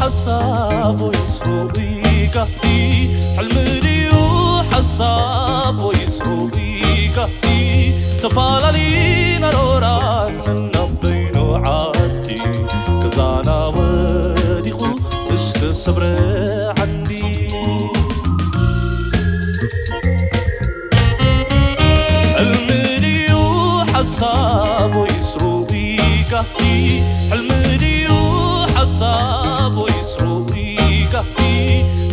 حساب ويسروقيك حلمري وحساب ويسروقيك تفالالي نروران ننبين وعادي كزانا وديخو استسبر عندي حلمري وحساب ويسروقيك حلمري حساب ويسروقيك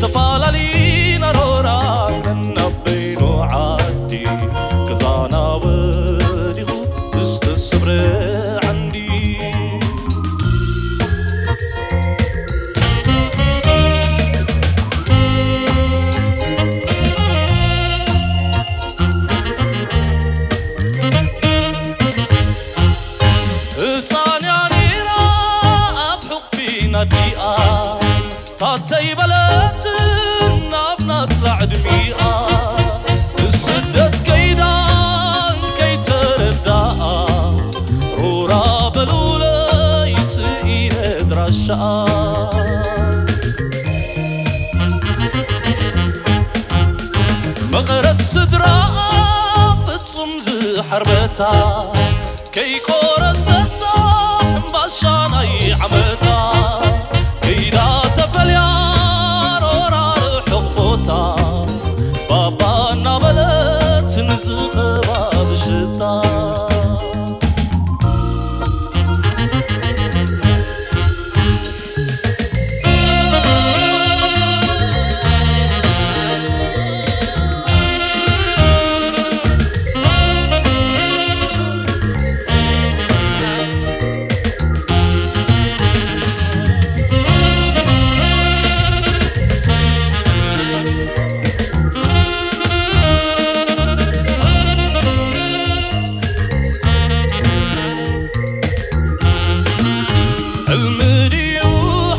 تفالالي نرورا ننبين وعادي كزانا وديخو استسبر عندي دقيقة تاتي بلات نابنا طلع دميقة السدت كيدان كي ترداء رورا بلولا يسئين درشا مغرد صدراء فتصم زحربتا كي كورستا باشاني عمتا كيدا تفليار ورار حقوتا بابا نابلت نزخ باب شتا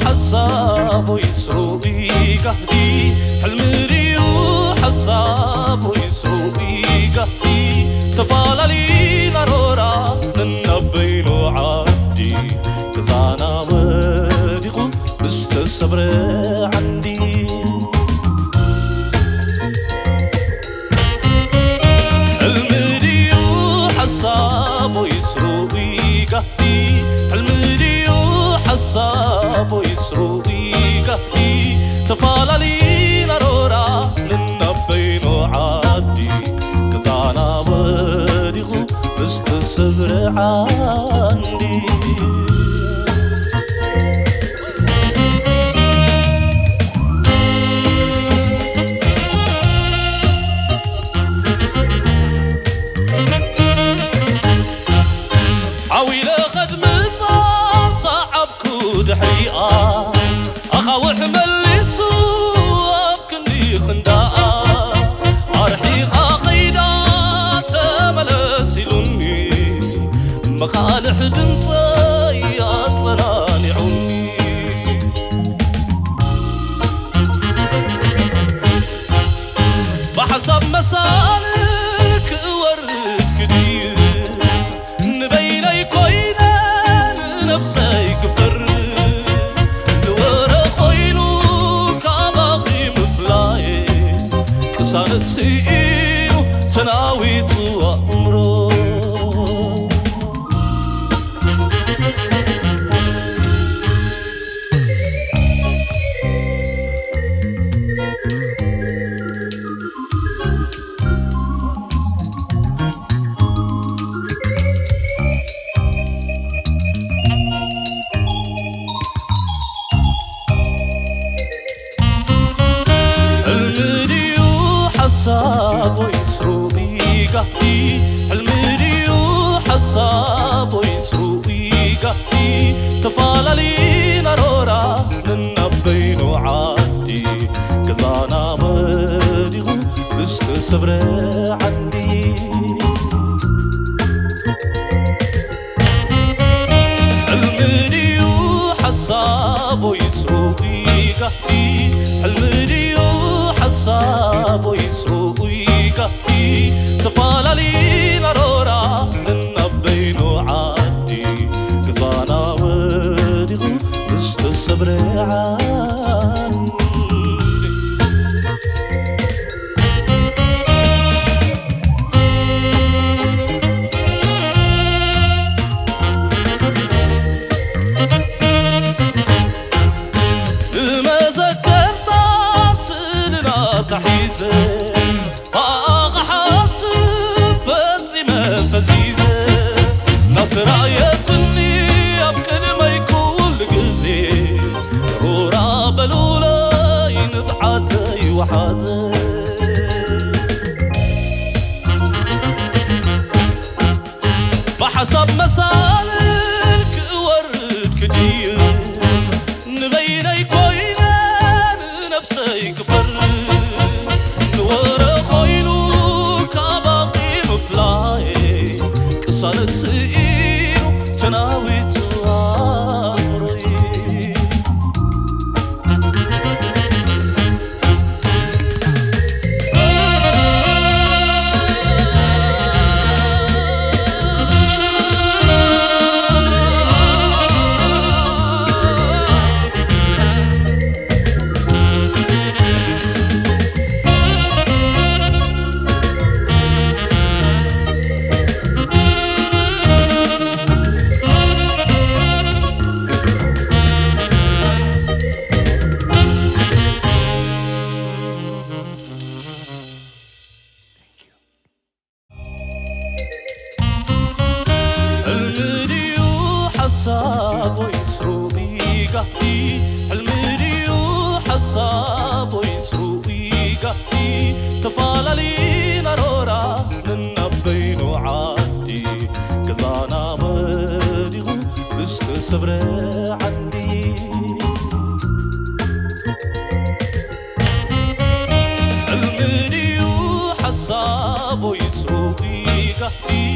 حساب ويسروقيك حلمري وحساب ويسروقيك تفالالي نرورا ننبين وعادي كزانا وديخو استسبر عندي حلمري وحساب ويسروقيك حلمري حساب ويسروقيك تفالالي نرورا ننبين وعادي كزانا وديخو استسبر عندي عويلة خدمتا صعبكو دحريقة أخاوح ملسو أبكني خنداء أرحيقة قيدا تملسلني مقالح دنطي أطلاني عني بحسب مسالك ورد كتير نبيني كوينان نفسي كفر لورا خوينو كاباقي مفلاي كسانت سيئو تناويتو أمرو حلمي ديو حسابو يسروي قحي تفالالينا رورا ننبينو عادي كزانا مديغو مستسبر عندي حلمي ديو حسابو يسروي قحي حلمي ديو حسابو يسروي قحي تفالالينا رورا ننبينو عادي كزانا مديغو مستسبر عندي تحيزة حاسب فزيمة فزيزة نترايتني أبكر ما يكون لقزي رورا بلولا ينبعتي وحازة بحسب مسالك ورد كدير نغيري كوينة نفسي كفر صارت سئير تناويت عمري حسابو يسروي قحي حلمي ديو حسابو يسروي قحي تفالالينا رورا ننبينو عادي كزانا مديغو مستسبر عندي حلمي ديو حسابو يسروي قحي